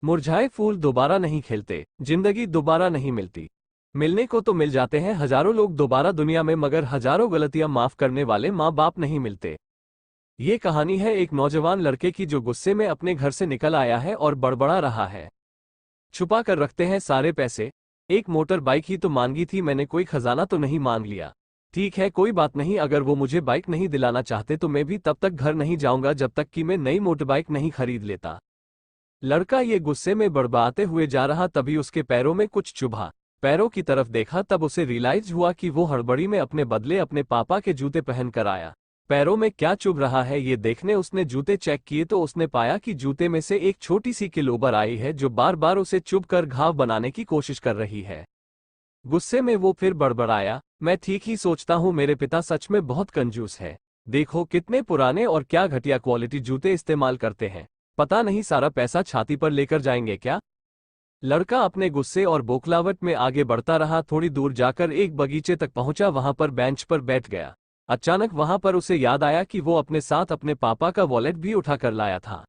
मुरझाए फूल दोबारा नहीं खिलते, जिंदगी दोबारा नहीं मिलती। मिलने को तो मिल जाते हैं हजारों लोग दोबारा दुनिया में, मगर हजारों गलतियां माफ करने वाले माँ बाप नहीं मिलते। ये कहानी है एक नौजवान लड़के की जो गुस्से में अपने घर से निकल आया है और बड़बड़ा रहा है। छुपा कर रखते हैं सारे पैसे। एक मोटर बाइक ही तो मांगी थी मैंने, कोई खजाना तो नहीं मांग लिया। ठीक है कोई बात नहीं, अगर वो मुझे बाइक नहीं दिलाना चाहते तो मैं भी तब तक घर नहीं जाऊंगा जब तक कि मैं नई मोटर बाइक नहीं खरीद लेता। लड़का ये गुस्से में बड़बड़ाते हुए जा रहा, तभी उसके पैरों में कुछ चुभा। पैरों की तरफ देखा तब उसे रियलाइज हुआ कि वो हड़बड़ी में अपने बदले अपने पापा के जूते पहन कर आया। पैरों में क्या चुभ रहा है ये देखने उसने जूते चेक किए तो उसने पाया कि जूते में से एक छोटी सी किलोबर आई है जो बार बार उसे चुभ कर घाव बनाने की कोशिश कर रही है। गुस्से में वो फिर बड़बड़ाया, मैं ठीक ही सोचता हूँ, मेरे पिता सच में बहुत कंजूस है। देखो कितने पुराने और क्या घटिया क्वालिटी जूते इस्तेमाल करते हैं। पता नहीं सारा पैसा छाती पर लेकर जाएंगे क्या। लड़का अपने गुस्से और बौखलाहट में आगे बढ़ता रहा। थोड़ी दूर जाकर एक बगीचे तक पहुंचा, वहां पर बेंच पर बैठ गया। अचानक वहां पर उसे याद आया कि वो अपने साथ अपने पापा का वॉलेट भी उठा कर लाया था।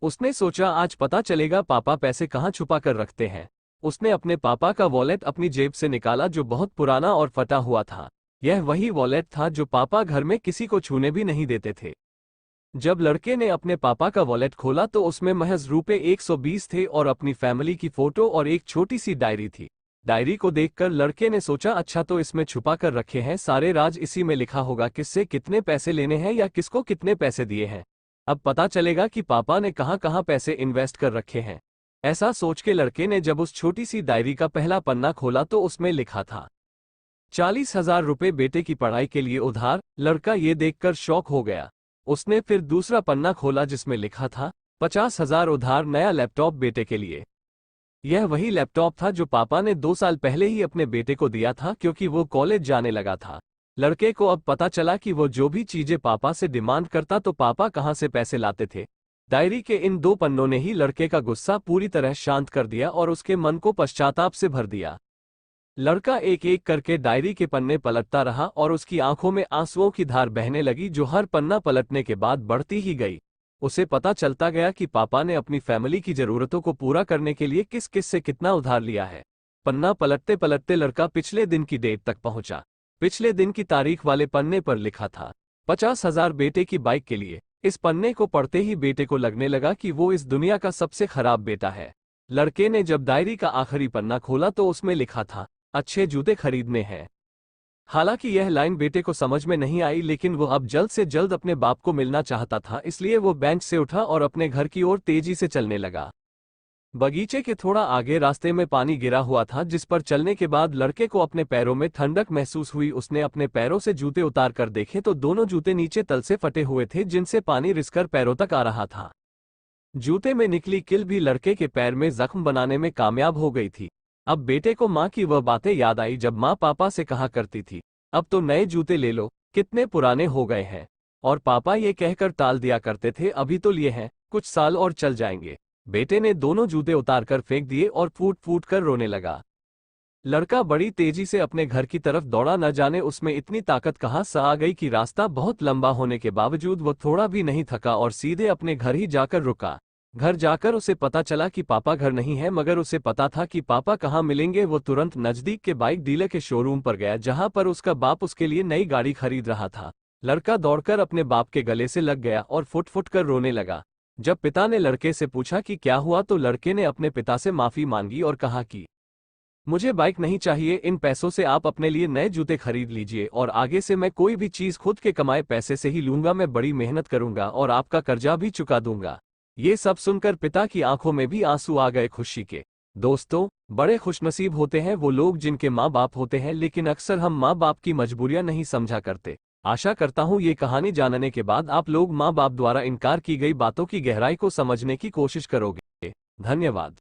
उसने सोचा आज पता चलेगा पापा पैसे कहाँ छुपा कर रखते हैं। उसने अपने पापा का वॉलेट अपनी जेब से निकाला जो बहुत पुराना और फटा हुआ था। यह वही वॉलेट था जो पापा घर में किसी को छूने भी नहीं देते थे। जब लड़के ने अपने पापा का वॉलेट खोला तो उसमें महज रुपए 120 थे और अपनी फैमिली की फोटो और एक छोटी सी डायरी थी। डायरी को देखकर लड़के ने सोचा अच्छा तो इसमें छुपा कर रखे हैं सारे राज, इसी में लिखा होगा किससे कितने पैसे लेने हैं या किसको कितने पैसे दिए हैं। अब पता चलेगा कि पापा ने कहां कहां पैसे इन्वेस्ट कर रखे हैं। ऐसा सोच के लड़के ने जब उस छोटी सी डायरी का पहला पन्ना खोला तो उसमें लिखा था 40,000 रुपये बेटे की पढ़ाई के लिए उधार। लड़का ये देखकर शॉक हो गया। उसने फिर दूसरा पन्ना खोला जिसमें लिखा था 50,000 उधार नया लैपटॉप बेटे के लिए। यह वही लैपटॉप था जो पापा ने 2 साल पहले ही अपने बेटे को दिया था क्योंकि वो कॉलेज जाने लगा था। लड़के को अब पता चला कि वो जो भी चीजें पापा से डिमांड करता तो पापा कहां से पैसे लाते थे। डायरी के इन 2 पन्नों ने ही लड़के का गुस्सा पूरी तरह शांत कर दिया और उसके मन को पश्चाताप से भर दिया। लड़का एक एक करके डायरी के पन्ने पलटता रहा और उसकी आंखों में आंसुओं की धार बहने लगी जो हर पन्ना पलटने के बाद बढ़ती ही गई। उसे पता चलता गया कि पापा ने अपनी फैमिली की जरूरतों को पूरा करने के लिए किस किस से कितना उधार लिया है। पन्ना पलटते पलटते लड़का पिछले दिन की डेट तक पहुंचा। पिछले दिन की तारीख वाले पन्ने पर लिखा था 50,000 बेटे की बाइक के लिए। इस पन्ने को पढ़ते ही बेटे को लगने लगा कि वो इस दुनिया का सबसे खराब बेटा है। लड़के ने जब डायरी का आखिरी पन्ना खोला तो उसमें लिखा था अच्छे जूते खरीदने हैं। हालांकि यह लाइन बेटे को समझ में नहीं आई, लेकिन वो अब जल्द से जल्द अपने बाप को मिलना चाहता था, इसलिए वो बेंच से उठा और अपने घर की ओर तेजी से चलने लगा। बगीचे के थोड़ा आगे रास्ते में पानी गिरा हुआ था जिस पर चलने के बाद लड़के को अपने पैरों में ठंडक महसूस हुई। उसने अपने पैरों से जूते उतार कर देखे तो दोनों जूते नीचे तल से फटे हुए थे जिनसे पानी रिसकर पैरों तक आ रहा था। जूते में निकली किल भी लड़के के पैर में जख्म बनाने में कामयाब हो गई थी। अब बेटे को माँ की वह बातें याद आई जब माँ पापा से कहा करती थी अब तो नए जूते ले लो, कितने पुराने हो गए हैं। और पापा ये कहकर टाल दिया करते थे अभी तो लिए हैं, कुछ साल और चल जाएंगे। बेटे ने दोनों जूते उतारकर फेंक दिए और फूट फूट कर रोने लगा। लड़का बड़ी तेजी से अपने घर की तरफ दौड़ा, न जाने उसमें इतनी ताकत कहाँ से आ गई कि रास्ता बहुत लंबा होने के बावजूद वो थोड़ा भी नहीं थका और सीधे अपने घर ही जाकर रुका। घर जाकर उसे पता चला कि पापा घर नहीं है, मगर उसे पता था कि पापा कहाँ मिलेंगे। वो तुरंत नजदीक के बाइक डीलर के शोरूम पर गया जहां पर उसका बाप उसके लिए नई गाड़ी खरीद रहा था। लड़का दौड़कर अपने बाप के गले से लग गया और फुट फुट कर रोने लगा। जब पिता ने लड़के से पूछा कि क्या हुआ तो लड़के ने अपने पिता से माफी मांगी और कहा कि मुझे बाइक नहीं चाहिए, इन पैसों से आप अपने लिए नए जूते खरीद लीजिए और आगे से मैं कोई भी चीज खुद के कमाए पैसे से ही लूंगा। मैं बड़ी मेहनत करूंगा और आपका कर्जा भी चुका दूंगा। ये सब सुनकर पिता की आंखों में भी आंसू आ गए खुशी के। दोस्तों, बड़े खुशनसीब होते हैं वो लोग जिनके माँ बाप होते हैं, लेकिन अक्सर हम माँ बाप की मजबूरियां नहीं समझा करते। आशा करता हूं ये कहानी जानने के बाद आप लोग माँ बाप द्वारा इनकार की गई बातों की गहराई को समझने की कोशिश करोगे। धन्यवाद।